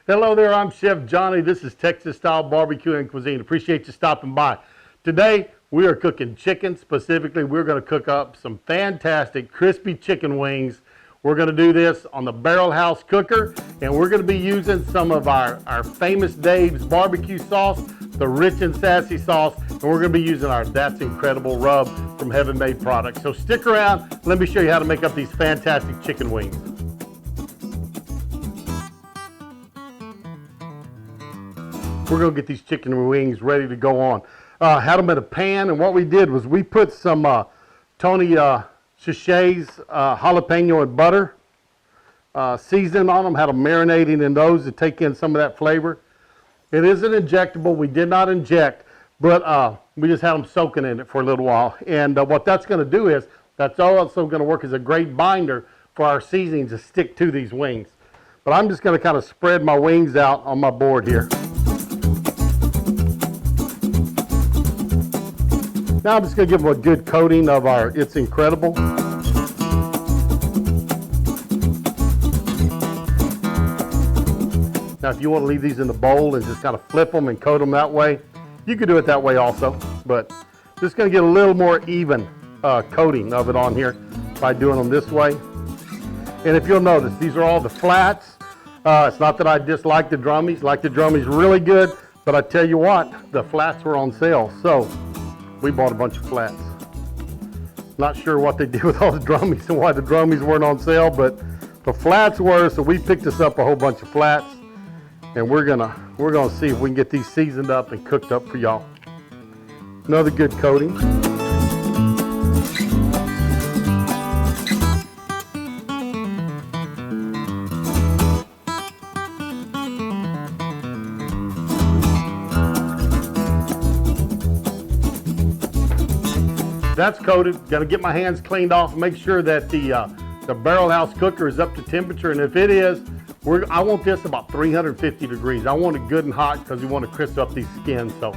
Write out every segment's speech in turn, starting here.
Hello there, I'm Chef Johnny. This is Texas Style Barbecue and Cuisine. Appreciate you stopping by. Today, we are cooking chicken. Specifically, we're going to cook up some fantastic crispy chicken wings. We're going to do this on the Barrel House cooker, and we're going to be using some of our famous Dave's barbecue sauce, the rich and sassy sauce, and we're going to be using our That's Incredible rub from Heaven Made Products. So stick around. Let me show you how to make up these fantastic chicken wings. We're going to get these chicken wings ready to go on. Had them in a pan, and what we did was we put some Tony Chichet's jalapeno and butter seasoning on them, had them marinating in those to take in some of that flavor. It is an injectable. We did not inject, but we just had them soaking in it for a little while. And what that's going to do is, that's also going to work as a great binder for our seasoning to stick to these wings. But I'm just going to kind of spread my wings out on my board here. Now I'm just going to give them a good coating of our It's Incredible. Now if you want to leave these in the bowl and just kind of flip them and coat them that way, you could do it that way also. But just going to get a little more even coating of it on here by doing them this way. And if you'll notice, these are all the flats. It's not that I dislike the drummies. Like the drummies really good, but I tell you what, the flats were on sale. So we bought a bunch of flats. Not sure what they did with all the drummies and why the drummies weren't on sale, but the flats were, so we picked us up a whole bunch of flats, and we're gonna see if we can get these seasoned up and cooked up for y'all. Another good coating. That's coated. Got to get my hands cleaned off. Make sure that the Barrel House cooker is up to temperature, and if it is, I want this about 350 degrees. I want it good and hot because we want to crisp up these skins. So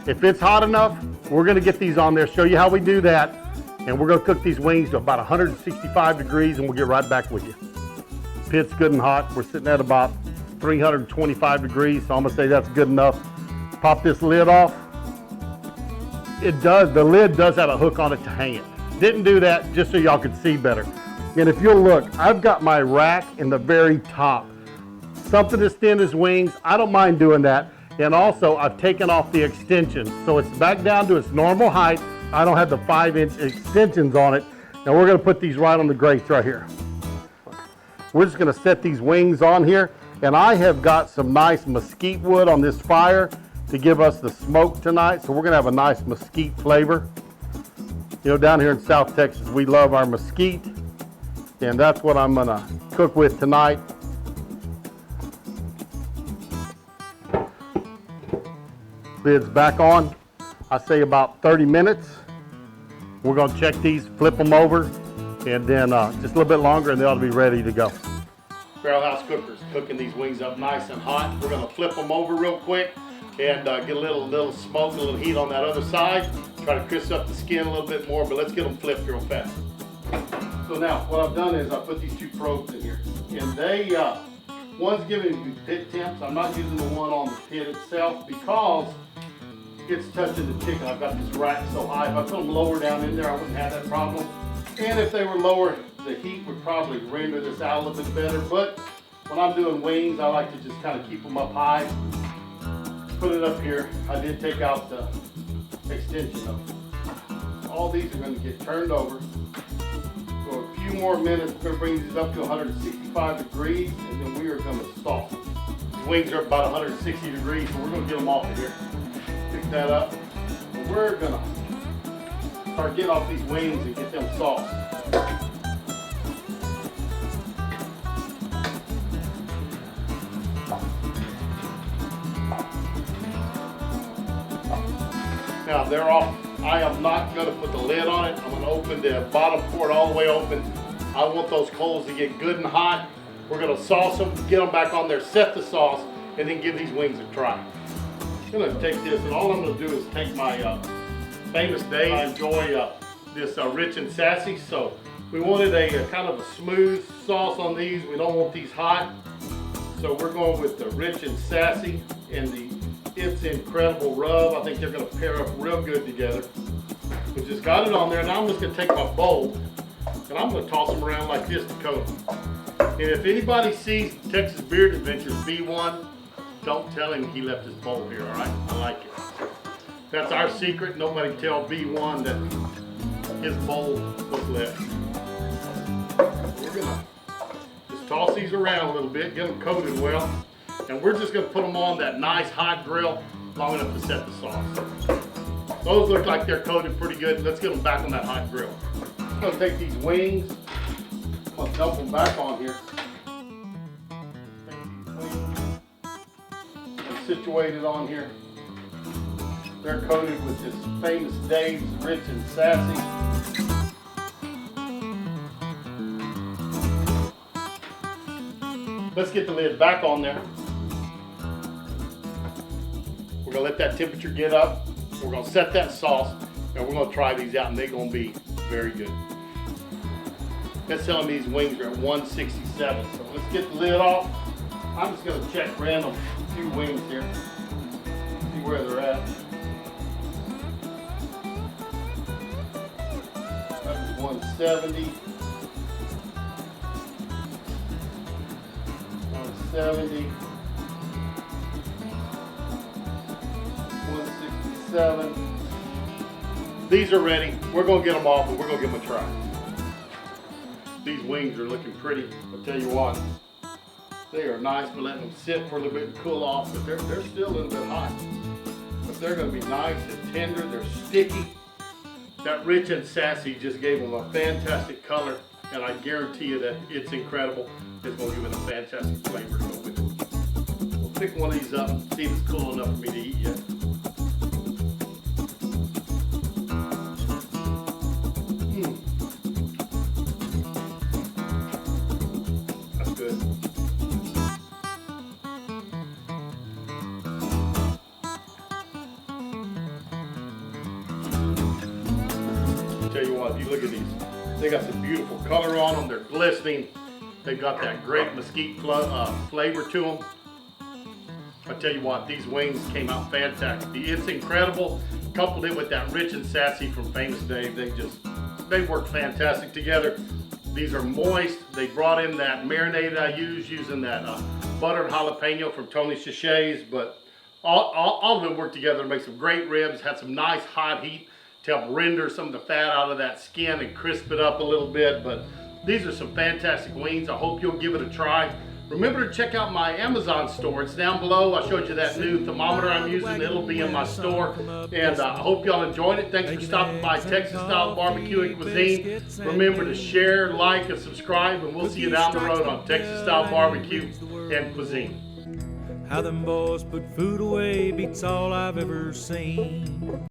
if it's hot enough, we're going to get these on there, show you how we do that, and we're going to cook these wings to about 165 degrees, and we'll get right back with you. Pit's good and hot. We're sitting at about 325 degrees, so I'm going to say that's good enough. Pop this lid off. It does, the lid does have a hook on it to hang it. Didn't do that just so y'all could see better. And if you'll look, I've got my rack in the very top. Something as thin as wings, I don't mind doing that. And also, I've taken off the extension. So it's back down to its normal height. I don't have the 5-inch extensions on it. And we're gonna put these right on the grates right here. We're just gonna set these wings on here. And I have got some nice mesquite wood on this fire to give us the smoke tonight. So we're gonna have a nice mesquite flavor. You know, down here in South Texas, we love our mesquite, and that's what I'm gonna cook with tonight. Lid's back on. I say about 30 minutes. We're gonna check these, flip them over, and then just a little bit longer and they ought to be ready to go. Barrel House cooker's cooking these wings up nice and hot. We're gonna flip them over real quick and get a little smoke, a little heat on that other side. Try to crisp up the skin a little bit more, but let's get them flipped real fast. So now, what I've done is I put these two probes in here. And they, one's giving you pit temps. I'm not using the one on the pit itself because it's touching the chicken. I've got this rack so high. If I put them lower down in there, I wouldn't have that problem. And if they were lower, the heat would probably render this out a little bit better. But when I'm doing wings, I like to just kind of keep them up high. Put it up here. I did take out the extension of it. All these are going to get turned over. For a few more minutes, we're going to bring these up to 165 degrees, and then we are going to salt. The wings are about 160 degrees, so we're going to get them off of here. Pick that up. And we're going to start getting off these wings and get them sauced. Now they're off. I am not going to put the lid on it. I'm going to open the bottom port all the way open. I want those coals to get good and hot. We're going to sauce them, get them back on there, set the sauce, and then give these wings a try. I'm going to take this, and all I'm going to do is take my famous Dave. I enjoy this rich and sassy, so we wanted a kind of a smooth sauce on these. We don't want these hot. So we're going with the Rich and Sassy and the It's Incredible rub. I think they're going to pair up real good together. We just got it on there. Now I'm just going to take my bowl and I'm going to toss them around like this to coat them. And if anybody sees Texas Beard Adventures B1, don't tell him he left his bowl here, all right? I like it. That's our secret. Nobody tell B1 that his bowl was left. We're going to just toss these around a little bit, get them coated well. And we're just going to put them on that nice hot grill long enough to set the sauce. Those look like they're coated pretty good. Let's get them back on that hot grill. I'm going to take these wings. I'm going to dump them back on here. Situated on here. They're coated with this Famous Dave's Rich and Sassy. Let's get the lid back on there. We're going to let that temperature get up. We're going to set that sauce and we're going to try these out and they're going to be very good. That's telling me these wings are at 167. So let's get the lid off. I'm just going to check random few wings here. See where they're at. That was 170. 170. 167. These are ready. We're going to get them off and we're going to give them a try. These wings are looking pretty. I'll tell you what. They are nice, but letting them sit for a little bit and cool off, but they're still a little bit hot. But they're going to be nice and tender. They're sticky. That Rich and Sassy just gave them a fantastic color, and I guarantee you that It's Incredible is going to give it a fantastic flavor to go with it. We'll pick one of these up and see if it's cool enough for me to eat yet. That's good. Tell you what, if you look at these, they got some beautiful color on them. They're glistening. They've got that great mesquite flavor to them. I tell you what, these wings came out fantastic. The It's Incredible, coupled it with that Rich and Sassy from Famous Dave, they work fantastic together. These are moist. They brought in that marinade I use using that butter and jalapeno from Tony Chichet's, but all of them work together to make some great ribs, had some nice hot heat to help render some of the fat out of that skin and crisp it up a little bit. But these are some fantastic wings. I hope you'll give it a try. Remember to check out my Amazon store. It's down below. I showed you that new thermometer I'm using. It'll be in my store. And I hope y'all enjoyed it. Thanks for stopping by Texas Style Barbecue and Cuisine. Remember to share, like, and subscribe. And we'll see you down the road on Texas Style Barbecue and Cuisine. How them boys put food away beats all I've ever seen.